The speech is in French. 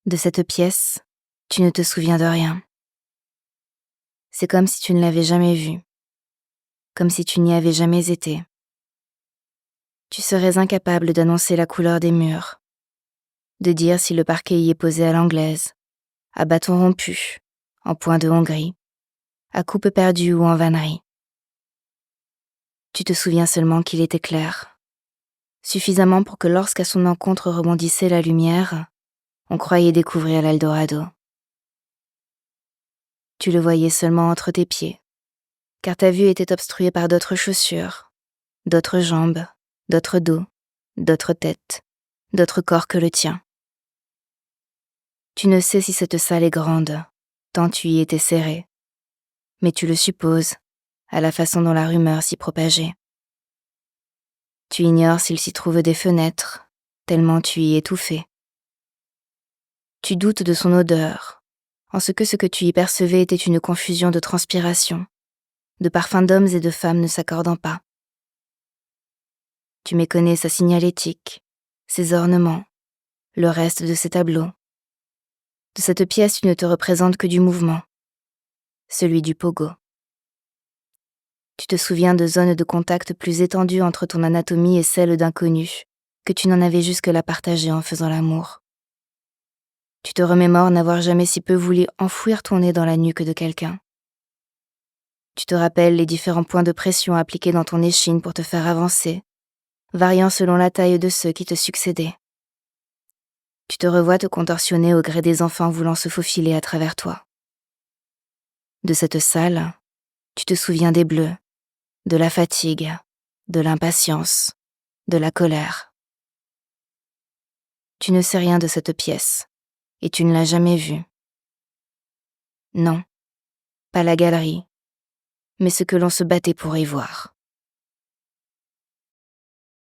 De cette pièce, tu ne te souviens de rien. C'est comme si tu ne l'avais jamais vue, comme si tu n'y avais jamais été. Tu serais incapable d'annoncer la couleur des murs, de dire si le parquet y est posé à l'anglaise, à bâton rompu, en point de Hongrie, à coupe perdue ou en vannerie. Tu te souviens seulement qu'il était clair, suffisamment pour que lorsqu'à son encontre rebondissait la lumière, on croyait découvrir l'Eldorado. Tu le voyais seulement entre tes pieds, car ta vue était obstruée par d'autres chaussures, d'autres jambes, d'autres dos, d'autres têtes, d'autres corps que le tien. Tu ne sais si cette salle est grande, tant tu y étais serré, mais tu le supposes, à la façon dont la rumeur s'y propageait. Tu ignores s'il s'y trouve des fenêtres, tellement tu y étouffais. Tu doutes de son odeur, en ce que tu y percevais était une confusion de transpiration, de parfums d'hommes et de femmes ne s'accordant pas. Tu méconnais sa signalétique, ses ornements, le reste de ses tableaux. De cette pièce, tu ne te représentes que du mouvement, celui du pogo. Tu te souviens de zones de contact plus étendues entre ton anatomie et celle d'inconnu, que tu n'en avais jusque-là partagé en faisant l'amour. Tu te remémores n'avoir jamais si peu voulu enfouir ton nez dans la nuque de quelqu'un. Tu te rappelles les différents points de pression appliqués dans ton échine pour te faire avancer, variant selon la taille de ceux qui te succédaient. Tu te revois te contorsionner au gré des enfants voulant se faufiler à travers toi. De cette salle, tu te souviens des bleus, de la fatigue, de l'impatience, de la colère. Tu ne sais rien de cette pièce, et tu ne l'as jamais vue. Non, pas la galerie, mais ce que l'on se battait pour y voir.